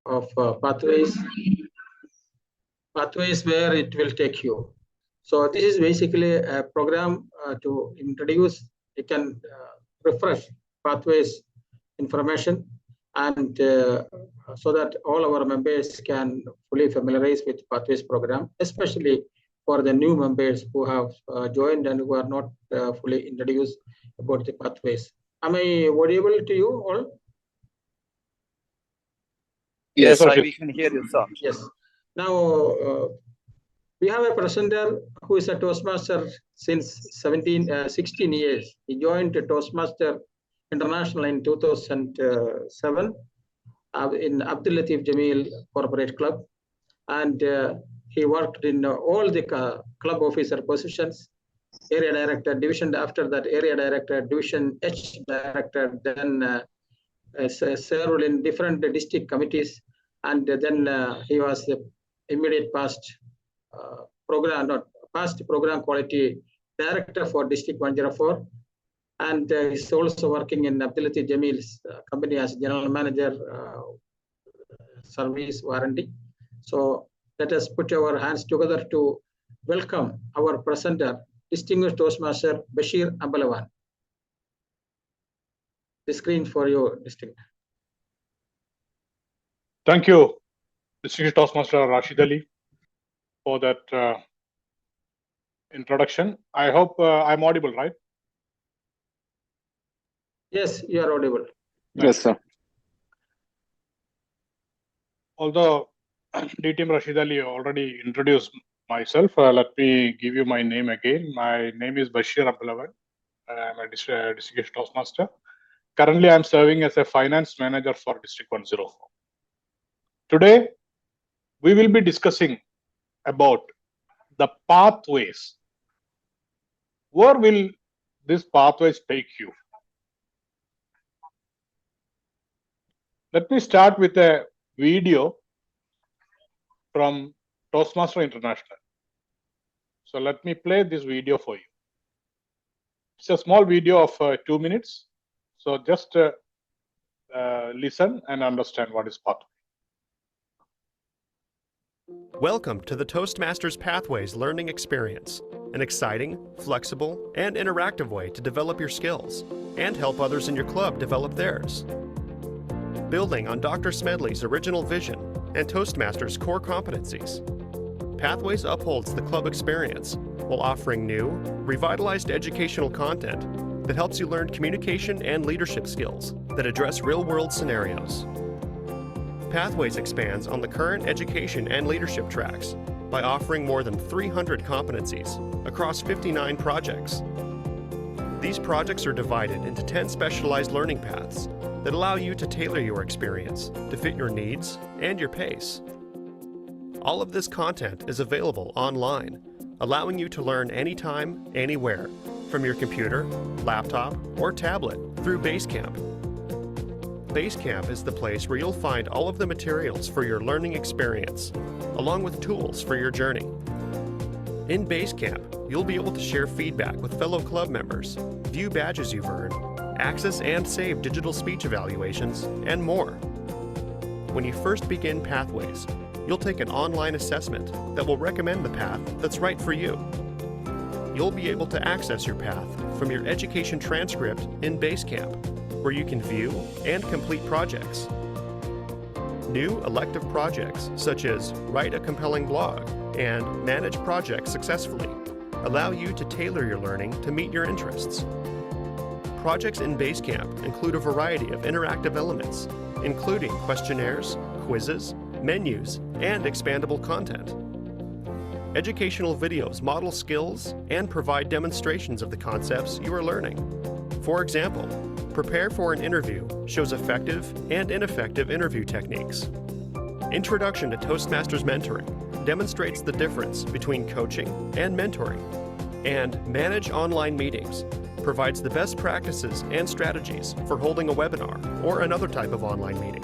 of pathways where it will take you. So this is basically a program to introduce, you can refresh pathways information, and so that all our members can fully familiarize with pathways program, especially for the new members who have joined and who are not fully introduced about the pathways. Am I audible to you all? Yes, we can hear you, sir. Yes. Now, we have a presenter who is a Toastmaster since 16 years. He joined Toastmaster International in 2007 in Abdul Latif Jameel Corporate Club. And he worked in all the club officer positions, area director, division, after that area director, division H director, then served in different district committees. And then he was the immediate past program quality director for District 104. And he's also working in Abdul Latif Jameel's company as general manager, service R&D. So let us put our hands together to welcome our presenter, distinguished Toastmaster Basheer Ambalavan. The screen for you, distinct. Thank you, distinguished Toastmaster Rashid Ali, for that introduction. I hope I'm audible, right? Yes, you are audible. Yes, sir. Although DTM Rashid Ali already introduced myself, let me give you my name again. My name is Basheer Ambalavan. I'm a distinguished Toastmaster. Currently, I'm serving as a finance manager for District 104. Today, we will be discussing about the pathways. Where will these pathways take you? Let me start with a video from Toastmaster International. So let me play this video for you. It's a small video of 2 minutes. So just listen and understand what is pathway. Welcome to the Toastmasters Pathways learning experience, an exciting, flexible, and interactive way to develop your skills and help others in your club develop theirs. Building on Dr. Smedley's original vision and Toastmasters' core competencies, Pathways upholds the club experience while offering new, revitalized educational content that helps you learn communication and leadership skills that address real-world scenarios. Pathways expands on the current education and leadership tracks by offering more than 300 competencies across 59 projects. These projects are divided into 10 specialized learning paths that allow you to tailor your experience to fit your needs and your pace. All of this content is available online, allowing you to learn anytime, anywhere, from your computer, laptop, or tablet through Basecamp. Basecamp is the place where you'll find all of the materials for your learning experience, along with tools for your journey. In Basecamp, you'll be able to share feedback with fellow club members, view badges you've earned, access and save digital speech evaluations, and more. When you first begin Pathways, you'll take an online assessment that will recommend the path that's right for you. You'll be able to access your path from your education transcript in Basecamp, where you can view and complete projects. New elective projects, such as write a compelling blog and manage projects successfully, allow you to tailor your learning to meet your interests. Projects in Basecamp include a variety of interactive elements, including questionnaires, quizzes, menus, and expandable content. Educational videos model skills and provide demonstrations of the concepts you are learning. For example, Prepare for an Interview shows effective and ineffective interview techniques. Introduction to Toastmasters Mentoring demonstrates the difference between coaching and mentoring. And Manage Online Meetings provides the best practices and strategies for holding a webinar or another type of online meeting.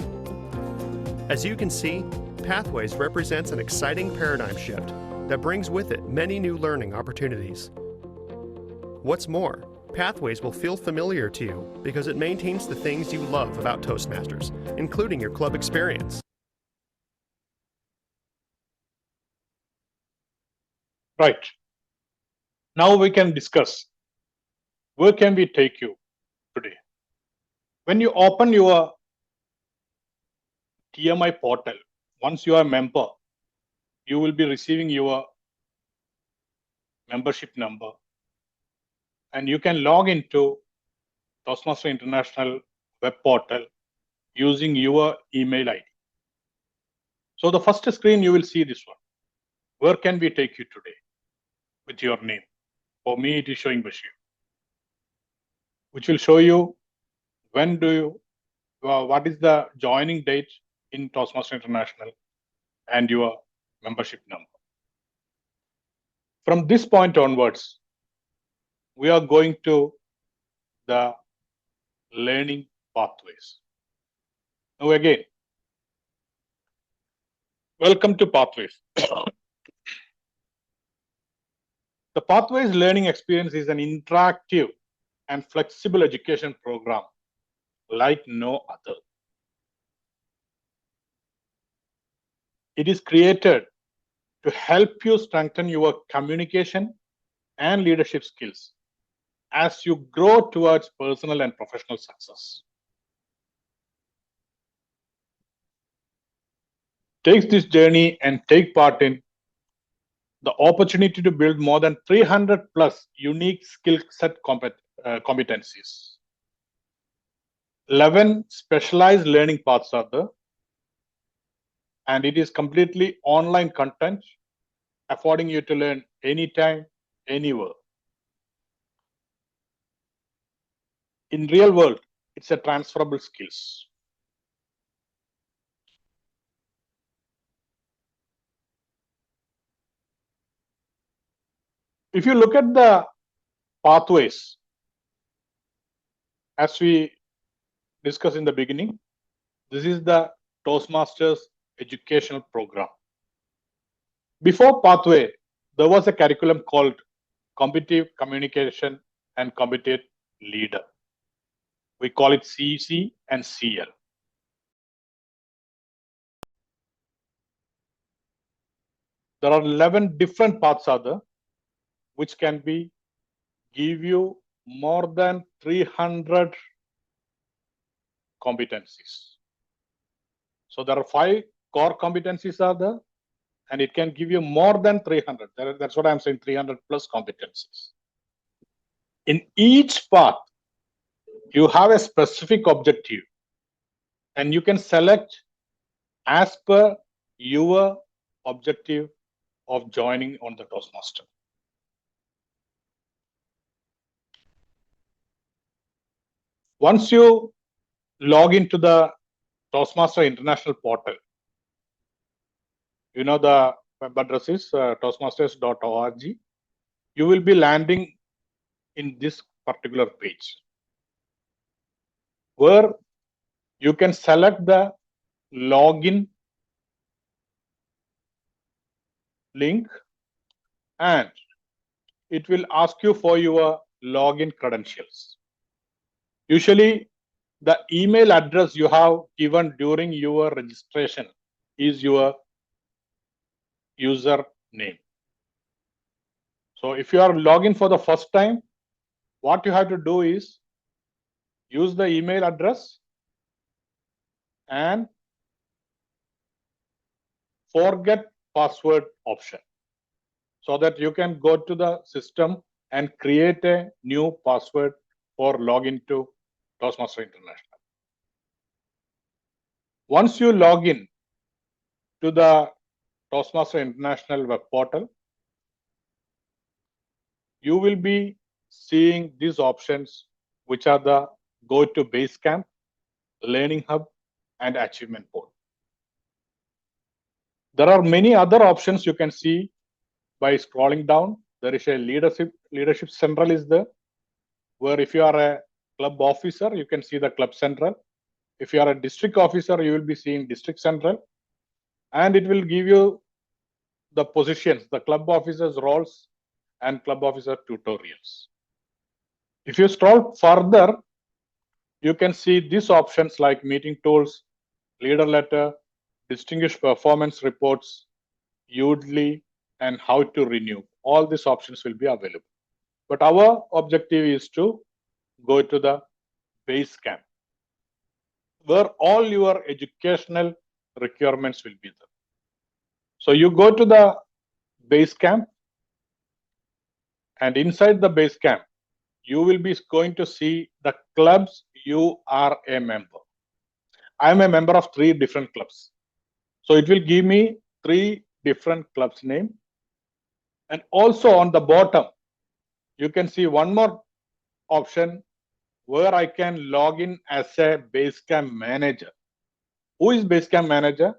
As you can see, Pathways represents an exciting paradigm shift that brings with it many new learning opportunities. What's more, Pathways will feel familiar to you because it maintains the things you love about Toastmasters, including your club experience. Right. Now we can discuss where can we take you today. When you open your TMI portal, once you are a member, you will be receiving your membership number and you can log into Toastmaster International web portal using your email ID. So the first screen, you will see this one. Where can we take you today with your name? For me, it is showing Basheer, which will show you when do you, what is the joining date in Toastmaster International and your membership number. From this point onwards, we are going to the learning pathways. Now again, welcome to Pathways. The Pathways learning experience is an interactive and flexible education program like no other. It is created to help you strengthen your communication and leadership skills as you grow towards personal and professional success. Take this journey and take part in the opportunity to build more than 300 plus unique skill set competencies. 11 specialized learning paths are there, and it is completely online content, affording you to learn anytime, anywhere. In real world, it's a transferable skills. If you look at the pathways, as we discussed in the beginning, this is the Toastmasters educational program. Before pathway, there was a curriculum called Competitive Communication and Competitive Leader. We call it CC and CL. There are 11 different paths are there, which can be give you more than 300 competencies. So there are 5 core competencies are there, and it can give you more than 300. That's what I'm saying, 300 plus competencies. In each path, you have a specific objective, and you can select as per your objective of joining on the Toastmaster. Once you log into the Toastmaster International portal, you know the web address is toastmasters.org. You will be landing in this particular page where you can select the login link, and it will ask you for your login credentials. Usually, the email address you have given during your registration is your user name. So if you are logging for the first time, what you have to do is use the email address and forget password option so that you can go to the system and create a new password for login to Toastmaster International. Once you log in to the Toastmaster International web portal, you will be seeing these options, which are the Go to Basecamp, Learning Hub, and Achievement Board. There are many other options you can see by scrolling down. There is a leadership central is there, where if you are a club officer, you can see the club central. If you are a district officer, you will be seeing district central, and it will give you the positions, the club officers' roles and club officer tutorials. If you scroll further, you can see these options like meeting tools, leader letter, distinguished performance reports, Udly, and how to renew all these options will be available. But our objective is to go to the base camp, where all your educational requirements will be there. So you go to the base camp, and inside the base camp, you will be going to see the clubs you are a member. I am a member of 3 different clubs. So it will give me 3 different clubs name. And also on the bottom, you can see one more option where I can log in as a Basecamp manager. Who is Basecamp manager?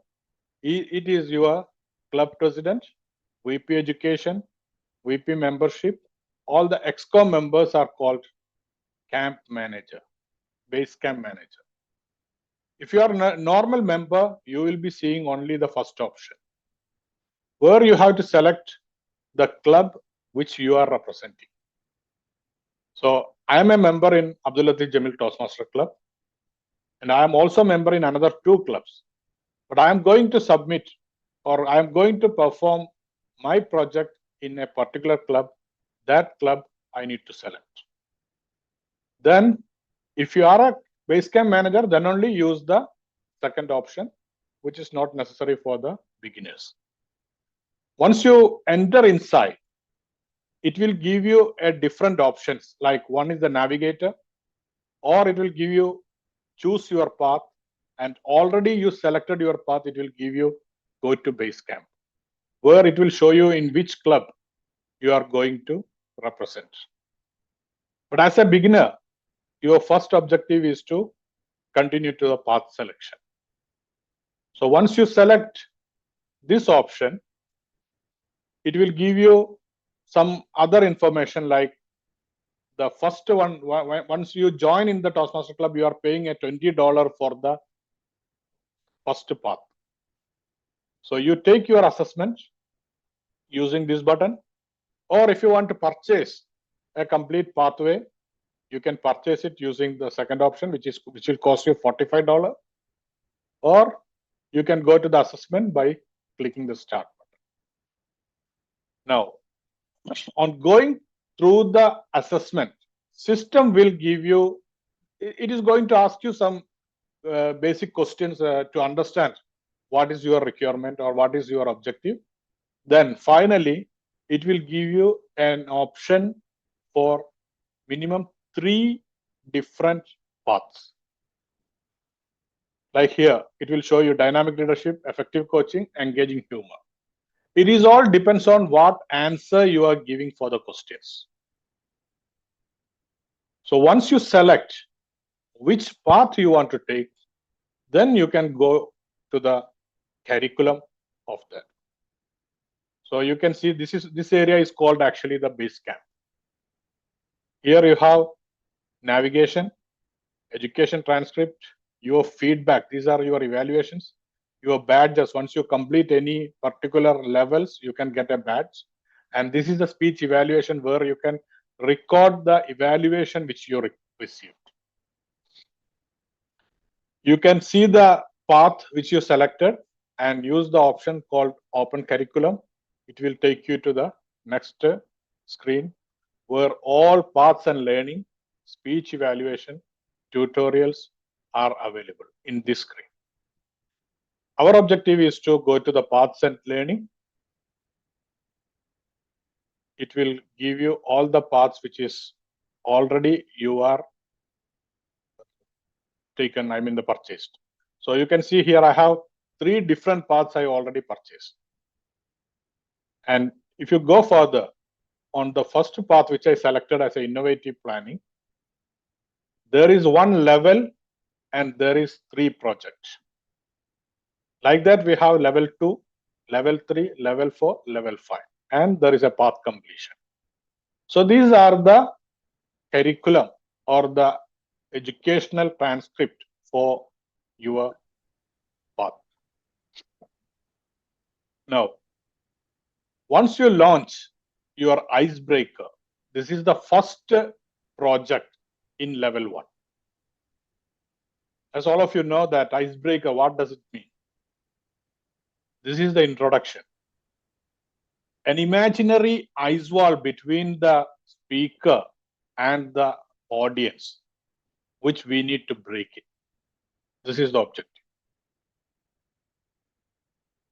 It is your club president, VP education, VP membership. All the ExCom members are called camp manager, Basecamp manager. If you are a normal member, you will be seeing only the first option, where you have to select the club which you are representing. So I am a member in Abdul Latif Jamil Toastmaster Club, and I am also a member in another 2 clubs. But I am going to submit, or I am going to perform my project in a particular club. That club I need to select. Then if you are a Basecamp manager, then only use the second option, which is not necessary for the beginners. Once you enter inside, it will give you a different options, like one is the navigator, or it will give you choose your path, and already you selected your path, it will give you go to Basecamp, where it will show you in which club you are going to represent. But as a beginner, your first objective is to continue to the path selection. So once you select this option, it will give you some other information, like the first one. Once you join in the Toastmaster Club, you are paying a $20 for the first path. So you take your assessment using this button, or if you want to purchase a complete pathway, you can purchase it using the second option, which will cost you $45, or you can go to the assessment by clicking the start button. Now, on going through the assessment, system will give you, it is going to ask you some basic questions to understand what is your requirement or what is your objective. Then finally, it will give you an option for minimum 3 different paths. Like here, it will show you dynamic leadership, effective coaching, engaging humor. It is all depends on what answer you are giving for the questions. So once you select which path you want to take, then you can go to the curriculum of that. So you can see this area is called actually the Basecamp. Here you have navigation, education transcript, your feedback. These are your evaluations, your badges. Once you complete any particular levels, you can get a badge. And this is the speech evaluation, where you can record the evaluation which you received. You can see the path which you selected and use the option called Open Curriculum. It will take you to the next screen, where all paths and learning, speech evaluation, tutorials are available in this screen. Our objective is to go to the paths and learning. It will give you all the paths which is already you are taken, I mean the purchased. So you can see here I have 3 different paths I already purchased. And if you go further, on the first path which I selected as a innovative planning, there is 1 level and there is 3 projects. Like that, we have level 2, level 3, level 4, level 5, and there is a path completion. So these are the curriculum or the educational transcript for your path. Now, once you launch your icebreaker, this is the first project in level 1. As all of you know that icebreaker, what does it mean? This is the introduction. an imaginary ice wall between the speaker and the audience, which we need to break it. This is the objective.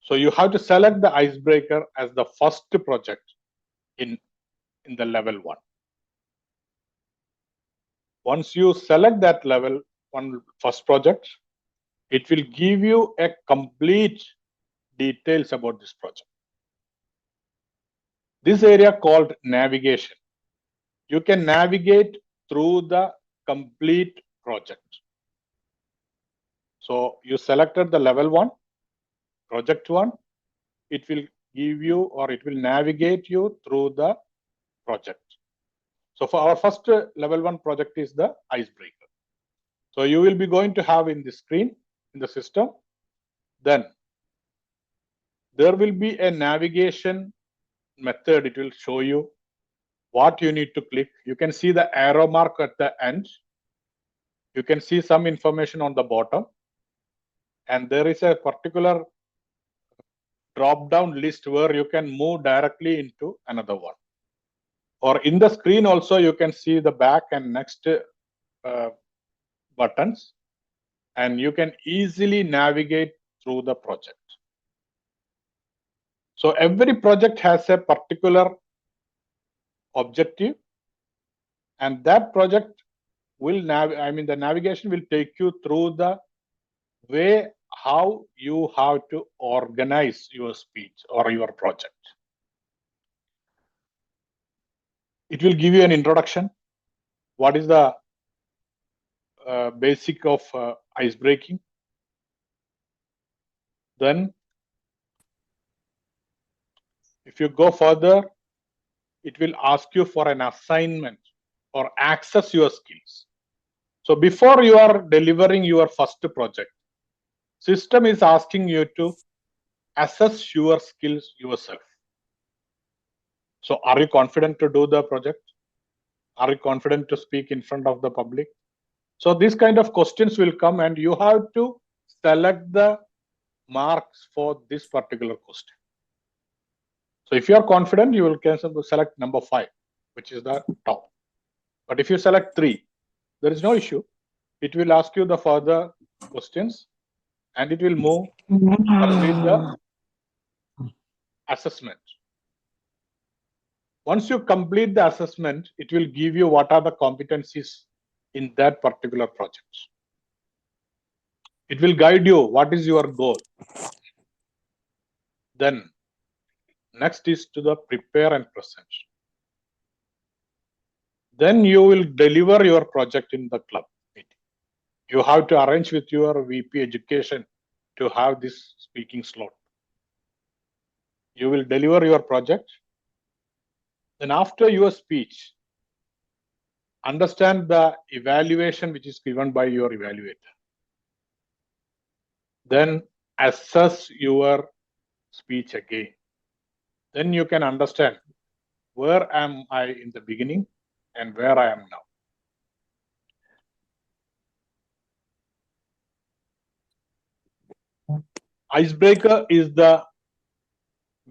So you have to select the icebreaker as the first project in the level 1. Once you select that level 1 first project, it will give you a complete details about this project. This area called navigation. You can navigate through the complete project. So you selected the level 1, project 1, it will give you, or it will navigate you through the project. So for our first level 1 project is the icebreaker. So you will be going to have in the screen, in the system, then there will be a navigation method. It will show you what you need to click. You can see the arrow mark at the end. You can see some information on the bottom. And there is a particular drop-down list where you can move directly into another one. Or in the screen also, you can see the back and next buttons. And you can easily navigate through the project. So every project has a particular objective, and that project will the navigation will take you through the way how you have to organize your speech or your project. It will give you an introduction. What is the basic of ice breaking? Then if you go further, it will ask you for an assignment or access your skills. So before you are delivering your first project, system is asking you to assess your skills yourself. So are you confident to do the project? Are you confident to speak in front of the public? So these kind of questions will come, and you have to select the marks for this particular question. So if you are confident, you will select number 5, which is the top. But if you select 3, there is no issue. It will ask you the further questions, and it will move complete the assessment. Once you complete the assessment, it will give you what are the competencies in that particular project. It will guide you what is your goal. Then next is to the prepare and present. Then you will deliver your project in the club meeting. You have to arrange with your VP education to have this speaking slot. You will deliver your project. Then after your speech, understand the evaluation which is given by your evaluator. Then assess your speech again. Then you can understand where am I in the beginning and where I am now. Icebreaker is the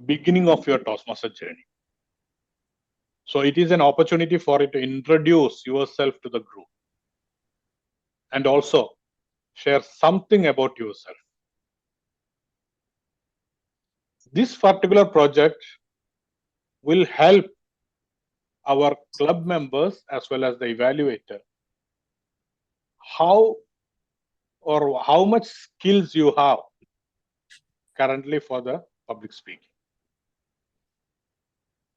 beginning of your Toastmaster journey. So it is an opportunity for you to introduce yourself to the group and also share something about yourself. This particular project will help our club members as well as the evaluator how much skills you have currently for the public speaking.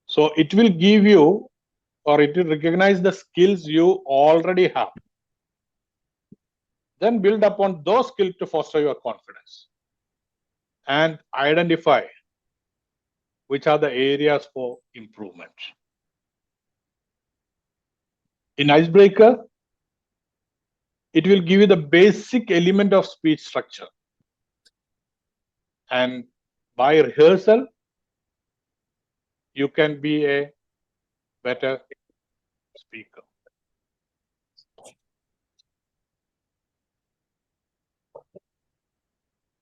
So it will give you, or it will recognize the skills you already have. Then build upon those skills to foster your confidence and identify which are the areas for improvement. In Icebreaker, it will give you the basic element of speech structure. And by rehearsal, you can be a better speaker.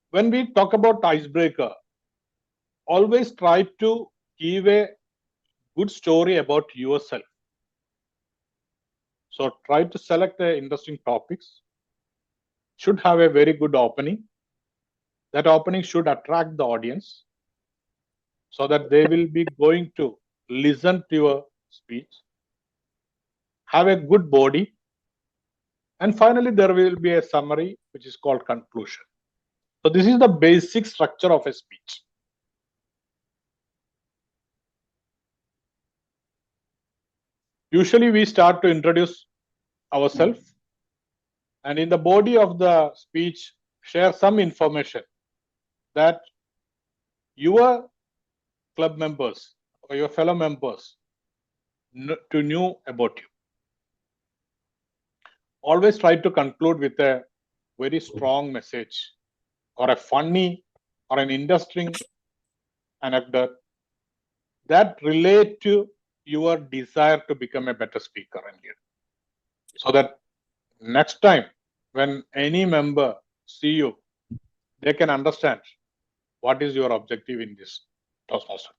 When we talk about Icebreaker, always try to give a good story about yourself. So try to select the interesting topics. Should have a very good opening. That opening should attract the audience so that they will be going to listen to your speech. Have a good body. And finally, there will be a summary, which is called conclusion. So this is the basic structure of a speech. Usually we start to introduce ourselves, and in the body of the speech, share some information that your club members or your fellow members to know about you. Always try to conclude with a very strong message or a funny or an interesting anecdote that relate to your desire to become a better speaker and leader. So that next time when any member see you, they can understand what is your objective in this Toastmaster.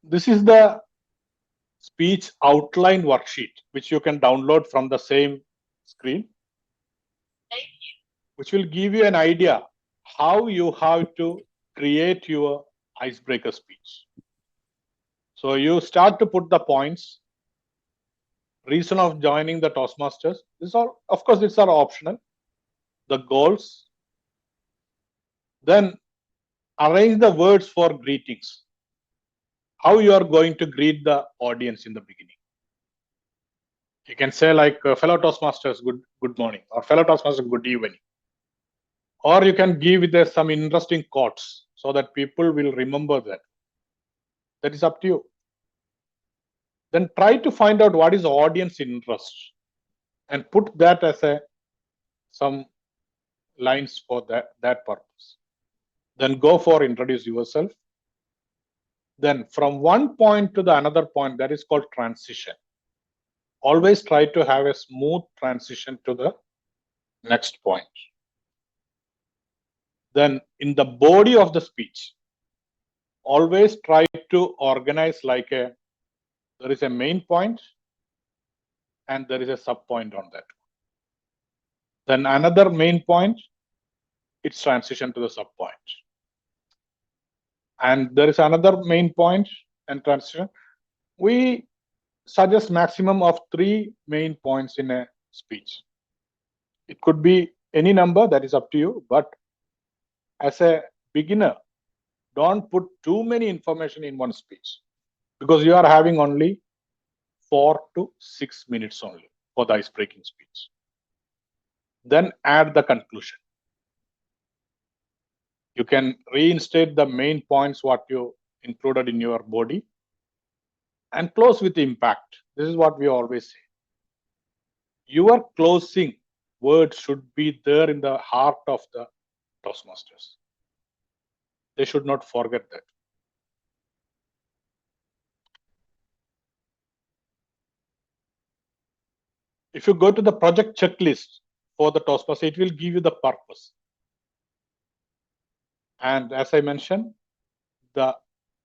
This is the speech outline worksheet, which you can download from the same screen, which will give you an idea how you have to create your icebreaker speech. So you start to put the points, reason of joining the Toastmasters. These are, of course, these are optional. The goals. Then arrange the words for greetings. How you are going to greet the audience in the beginning. You can say like fellow Toastmasters, good morning, or fellow Toastmasters, good evening. Or you can give with some interesting quotes so that people will remember that. That is up to you. Then try to find out what is audience interest and put that as some lines for that purpose. Then go for introduce yourself. Then from one point to the another point, that is called transition. Always try to have a smooth transition to the next point. Then in the body of the speech, always try to organize like there is a main point and there is a sub point on that. Then another main point, it's transition to the sub point. And there is another main point and transition. We suggest maximum of 3 main points in a speech. It could be any number, that is up to you, but as a beginner, don't put too many information in one speech because you are having only 4 to 6 minutes only for the ice-breaking speech. Then add the conclusion. You can reinstate the main points what you included in your body and close with impact. This is what we always say. Your closing words should be there in the heart of the Toastmasters. They should not forget that. If you go to the project checklist for the Toastmasters, it will give you the purpose. And as I mentioned, the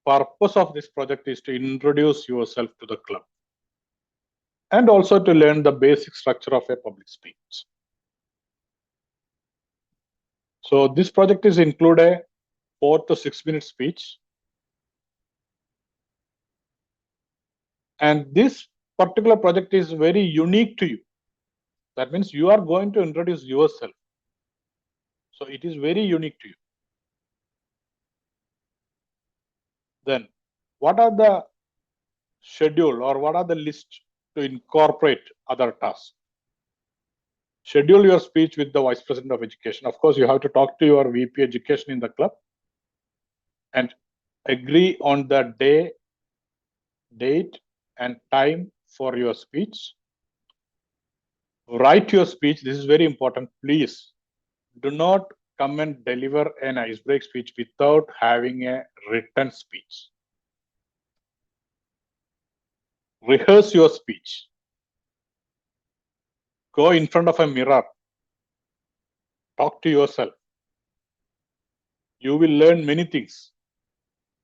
purpose of this project is to introduce yourself to the club and also to learn the basic structure of a public speech. So this project is include a 4 to 6 minute speech. And this particular project is very unique to you. That means you are going to introduce yourself. So it is very unique to you. Then what are the schedule or what are the list to incorporate other tasks? Schedule your speech with the Vice President of Education. Of course, you have to talk to your VP Education in the club and agree on the day, date, and time for your speech. Write your speech. This is very important. Please do not come and deliver an icebreak speech without having a written speech. Rehearse your speech. Go in front of a mirror. Talk to yourself. you will learn many things.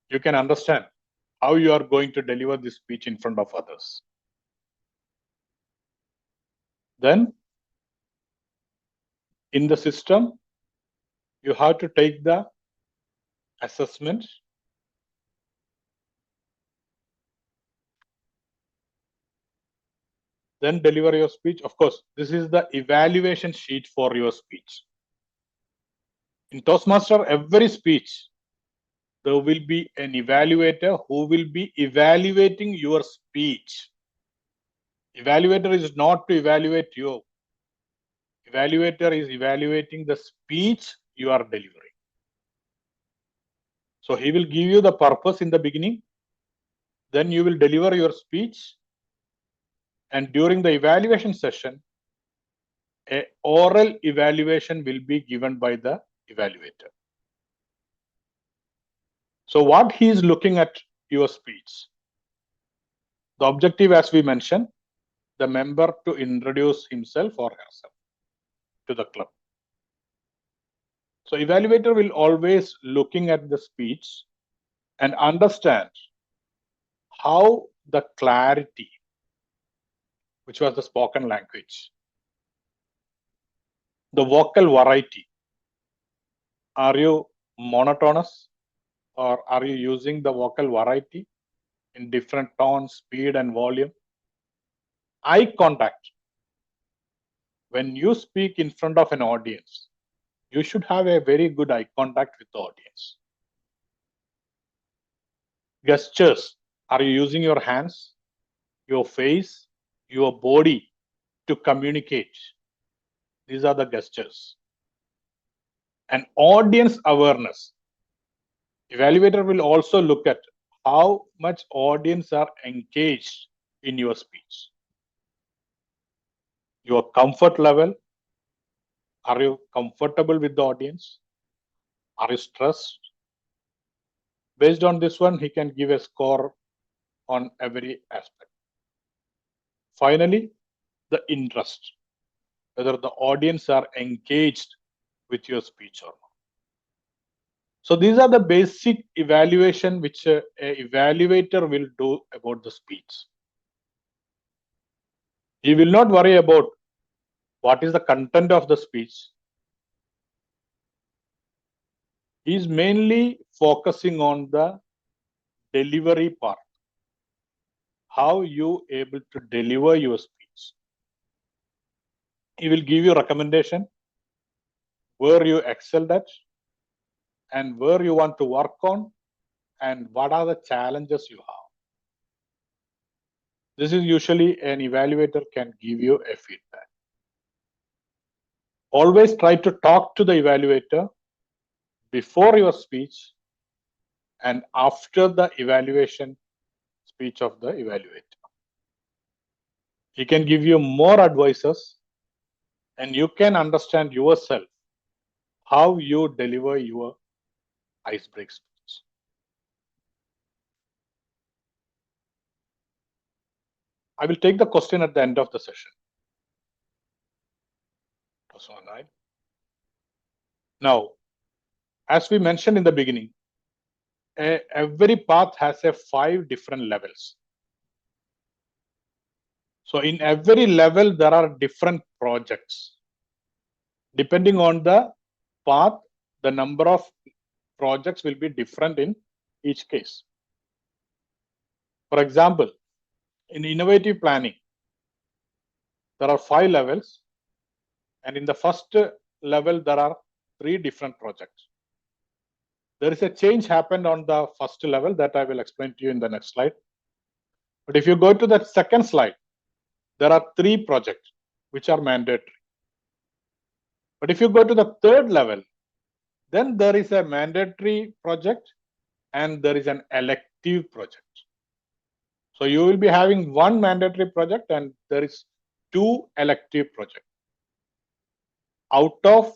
You can understand how you are going to deliver this speech in front of others. Then, in the system, you have to take the assessment. Then deliver your speech. Of course, this is the evaluation sheet for your speech. In Toastmaster, every speech, there will be an evaluator who will be evaluating your speech. Evaluator is not to evaluate you. Evaluator is evaluating the speech you are delivering. So he will give you the purpose in the beginning. Then you will deliver your speech. And during the evaluation session, an oral evaluation will be given by the evaluator. So what he is looking at your speech? The objective, as we mentioned, the member to introduce himself or herself to the club. So evaluator will always looking at the speech and understand how the clarity, which was the spoken language, the vocal variety, are you monotonous or are you using the vocal variety in different tones, speed and volume? Eye contact. When you speak in front of an audience, you should have a very good eye contact with the audience. Gestures. Are you using your hands, your face, your body to communicate? These are the gestures. And audience awareness. Evaluator will also look at how much audience are engaged in your speech. Your comfort level. Are you comfortable with the audience? Are you stressed? Based on this one, he can give a score on every aspect. Finally, the interest, whether the audience are engaged with your speech or not. So these are the basic evaluation which a evaluator will do about the speech. He will not worry about what is the content of the speech. He is mainly focusing on the delivery part. How you able to deliver your speech. He will give you recommendation where you excelled at and where you want to work on and what are the challenges you have. This is usually an evaluator can give you a feedback. Always try to talk to the evaluator before your speech and after the evaluation speech of the evaluator. He can give you more advices and you can understand yourself how you deliver your icebreak speech. I will take the question at the end of the session. That's all right. Now, as we mentioned in the beginning, every path has a 5 different levels. So in every level, there are different projects. Depending on the path, the number of projects will be different in each case. For example, in innovative planning, there are 5 levels. And in the first level, there are 3 different projects. There is a change happened on the first level that I will explain to you in the next slide. But if you go to the second slide, there are 3 projects which are mandatory. But if you go to the third level, then there is a mandatory project and there is an elective project. So you will be having 1 mandatory project and there is 2 elective projects. Out of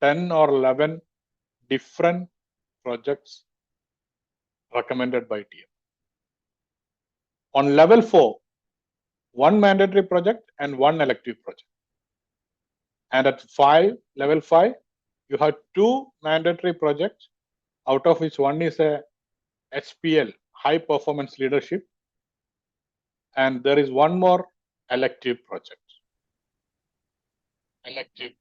10 or 11 different projects recommended by TM. On level 4, 1 mandatory project and 1 elective project. And at level 5, you have 2 mandatory projects out of which one is a HPL, high performance leadership, and there is one more elective project. Elective.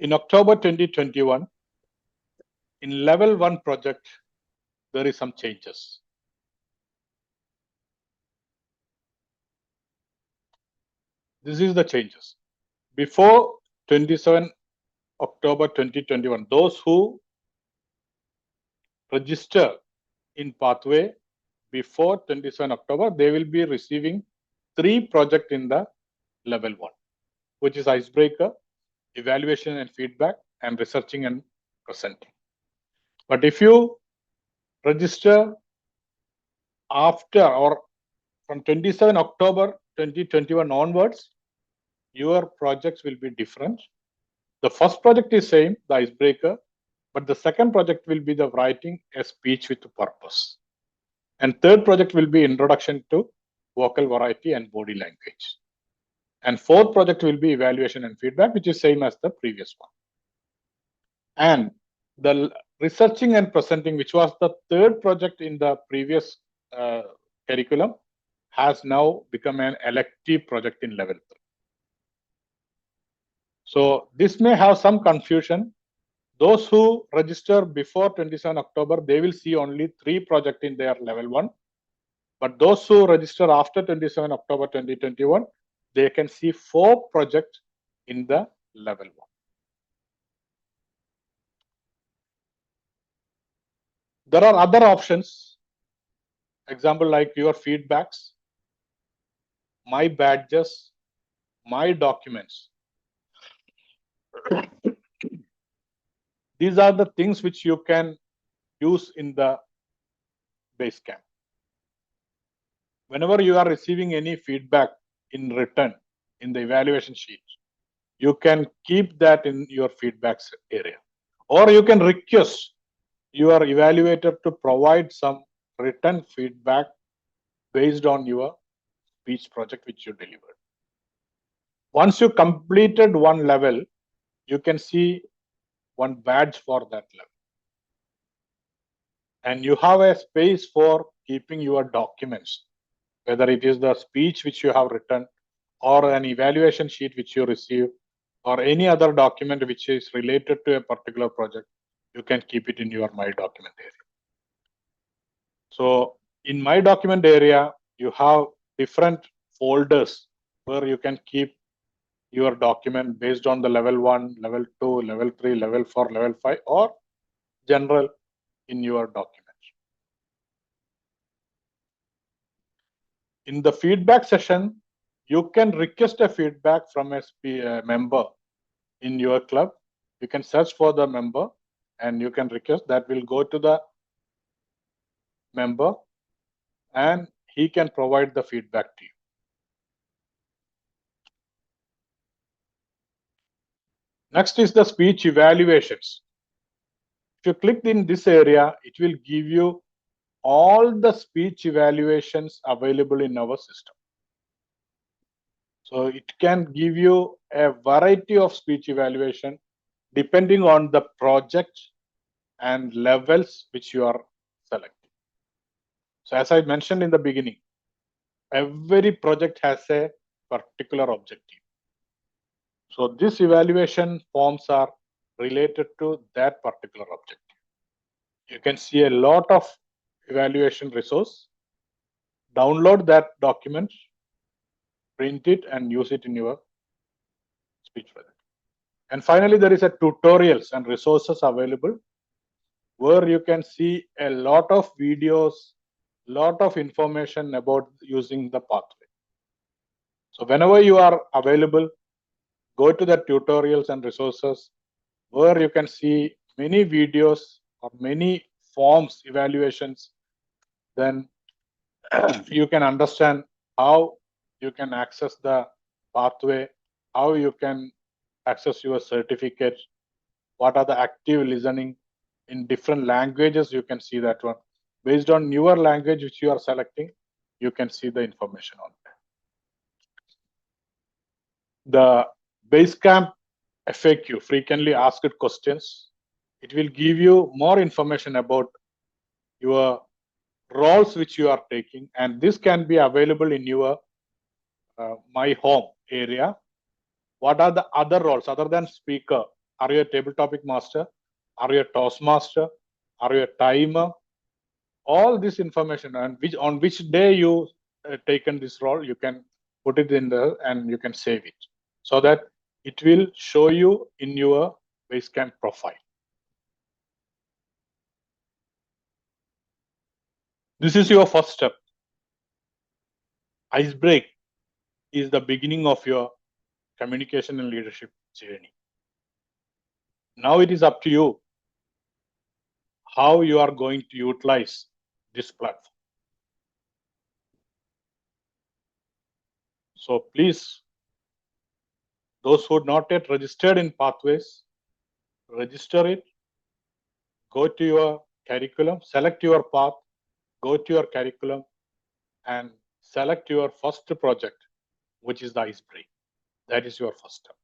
In October 2021, in level 1 project, there is some changes. This is the changes. Before 27 October 2021, those who register in pathway before 27 October, they will be receiving 3 projects in the level 1, which is icebreaker, evaluation and feedback, and researching and presenting. But if you register after or from 27 October 2021 onwards, your projects will be different. The first project is same, the icebreaker, but the second project will be the writing a speech with purpose. And third project will be introduction to vocal variety and body language. And fourth project will be evaluation and feedback, which is same as the previous one. And the researching and presenting, which was the third project in the previous curriculum, has now become an elective project in level 3. So this may have some confusion. Those who register before 27 October, they will see only 3 projects in their level 1. But those who register after 27 October 2021, they can see 4 projects in the level 1. There are other options, example like your feedbacks, my badges, my documents. These are the things which you can use in the Basecamp. Whenever you are receiving any feedback in written in the evaluation sheet, you can keep that in your feedbacks area, or you can request your evaluator to provide some written feedback based on your speech project which you delivered. Once you completed one level, you can see one badge for that level. And you have a space for keeping your documents, whether it is the speech which you have written or an evaluation sheet which you receive or any other document which is related to a particular project, you can keep it in your My Document area. So in My Document area, you have different folders where you can keep your document based on the level 1, level 2, level 3, level 4, level 5, or general in your document. In the feedback session, you can request a feedback from a member in your club. You can search for the member and you can request. That will go to the member and he can provide the feedback to you. Next is the speech evaluations. If you click in this area, it will give you all the speech evaluations available in our system. So it can give you a variety of speech evaluation depending on the project and levels which you are selecting. So as I mentioned in the beginning, every project has a particular objective. So these evaluation forms are related to that particular objective. You can see a lot of evaluation resource. Download that document, print it and use it in your speech project. And finally, there is a tutorials and resources available where you can see a lot of videos, lot of information about using the pathway. So whenever you are available, go to the tutorials and resources where you can see many videos or many forms evaluations. Then you can understand how you can access the pathway, how you can access your certificate, what are the active listening in different languages. You can see that one. Based on your language which you are selecting, you can see the information on that. The Basecamp FAQ, frequently asked questions. It will give you more information about your roles which you are taking, and this can be available in your My Home area. What are the other roles other than speaker? Are you a table topic master? Are you a Toastmaster? Are you a timer? All this information, and on which day you taken this role, you can put it in there and you can save it, so that it will show you in your Basecamp profile. This is your first step. Ice break is the beginning of your communication and leadership journey. Now it is up to you how you are going to utilize this platform. So please, those who are not yet registered in Pathways, register it, go to your curriculum, select your path, go to your curriculum, and select your first project, which is the ice break. That is your first step.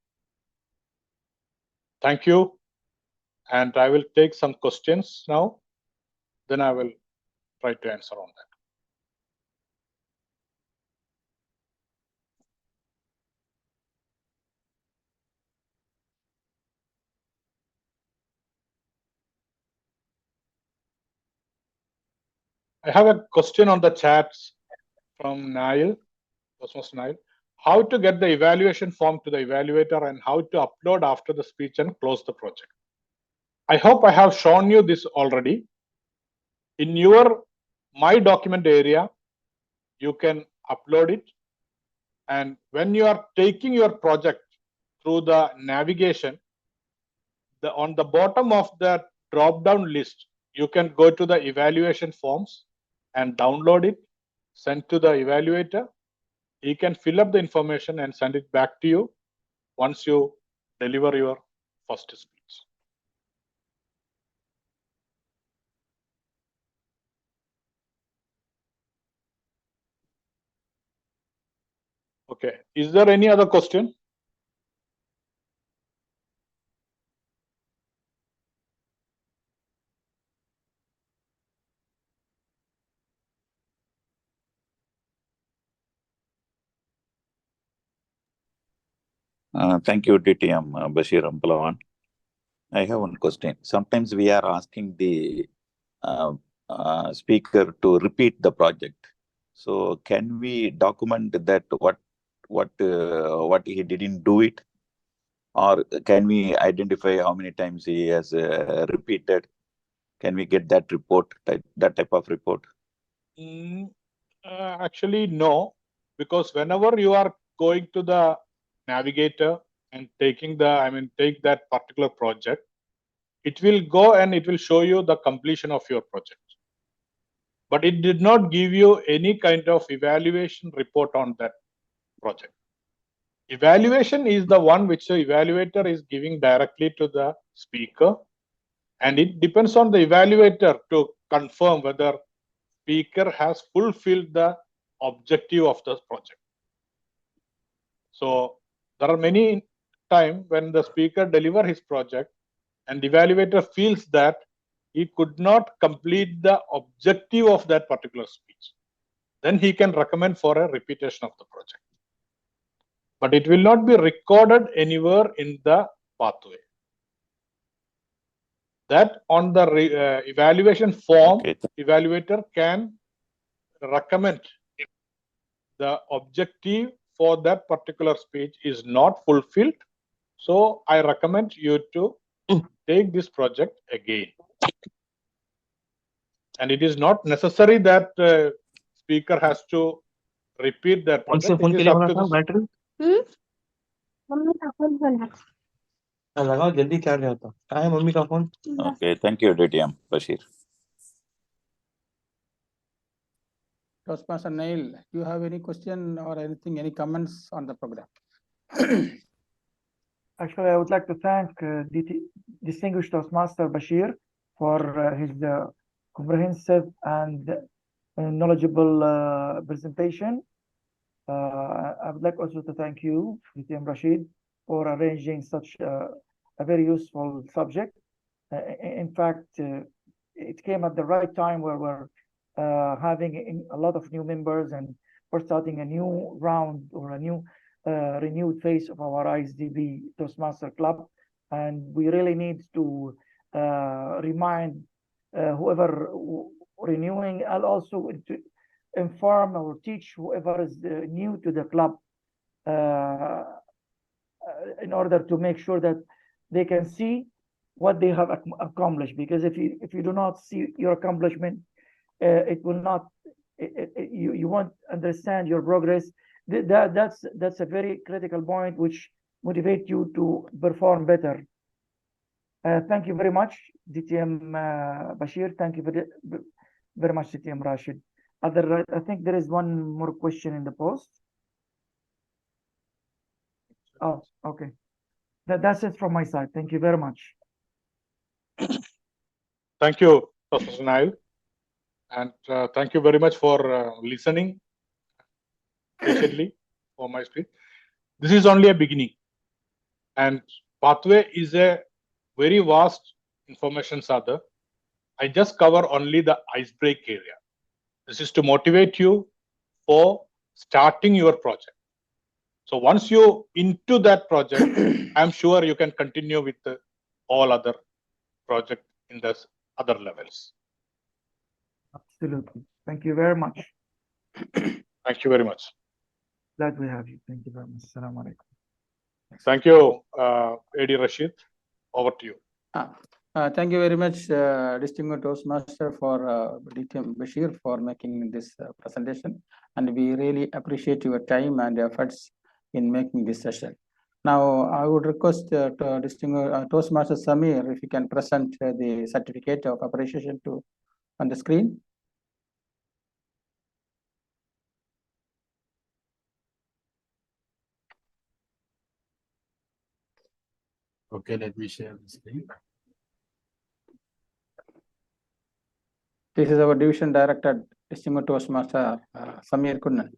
Thank you. And I will take some questions now. Then I will try to answer on that. I have a question on the chats from Nile, Cosmos Nile. How to get the evaluation form to the evaluator and how to upload after the speech and close the project. I hope I have shown you this already. In your My Document area, you can upload it. And when you are taking your project through the navigation, on the bottom of the drop-down list, you can go to the evaluation forms and download it, send to the evaluator. He can fill up the information and send it back to you once you deliver your first speech. Okay, is there any other question? Thank you, DTM Basheer Ambalavan. I have one question. Sometimes we are asking the speaker to repeat the project. So can we document that what he didn't do it, or can we identify how many times he has repeated? Can we get that report, that type of report? Actually, no, because whenever you are going to the navigator and taking take that particular project, it will go and it will show you the completion of your project. But it did not give you any kind of evaluation report on that project. Evaluation is the one which the evaluator is giving directly to the speaker, and it depends on the evaluator to confirm whether speaker has fulfilled the objective of the project. So there are many times when the speaker delivers his project and the evaluator feels that he could not complete the objective of that particular speech. Then he can recommend for a repetition of the project. But it will not be recorded anywhere in the pathway. That on the evaluation form, Okay. evaluator can recommend the objective for that particular speech is not fulfilled. So I recommend you to take this project again. And it is not necessary that speaker has to repeat that project. It is up to the लगाओ जल्दी charge होता कहाँ है mummy का phone Okay, thank you, DTM Basheer. Toastmaster Nail, do you have any question or anything, any comments on the program? Actually, I would like to thank distinguished Toastmaster Basheer for his comprehensive and knowledgeable presentation. I would like also to thank you, DTM Rashid, for arranging such a very useful subject. In fact, it came at the right time where we're having a lot of new members, and we're starting a new round or a new renewed phase of our IsDB Toastmaster Club. And we really need to remind whoever renewing, and also to inform or teach whoever is new to the club in order to make sure that they can see what they have accomplished. Because if you do not see your accomplishment, it will not, you won't understand your progress. That's a very critical point which motivate you to perform better. Thank you very much, DTM Basheer. Thank you very much, DTM Rashid. I think there is one more question in the post. Oh, okay. That's it from my side. Thank you very much. Thank you, Professor Nail. And thank you very much for listening patiently for my speech. This is only a beginning. And Pathway is a very vast information sather. I just cover only the icebreak area. This is to motivate you for starting your project. So once you into that project, I'm sure you can continue with all other project in the other levels. Absolutely. Thank you very much. Thank you very much. Glad we have you. Thank you very much. Assalamu alaikum. Thank you, AD Rashid. Over to you. Thank you very much, distinguished Toastmaster, for DTM Basheer, for making this presentation. And we really appreciate your time and efforts in making this session. Now, I would request distinguished Toastmaster Samir, if you can present the certificate of appreciation on the screen. Okay, let me share the screen. This is our division director, distinguished Toastmaster Samir Kunnan.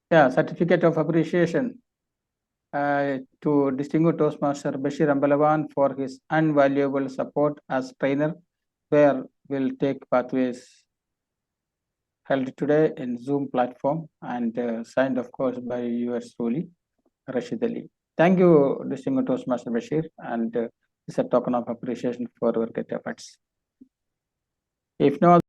Yeah, certificate of appreciation to distinguished Toastmaster Basheer Ambalavan for his invaluable support as trainer, where will take pathways held today in Zoom platform, and signed, of course, by yours truly, Rashid Ali. Thank you, distinguished Toastmaster Basheer, and it's a token of appreciation for your great efforts. If no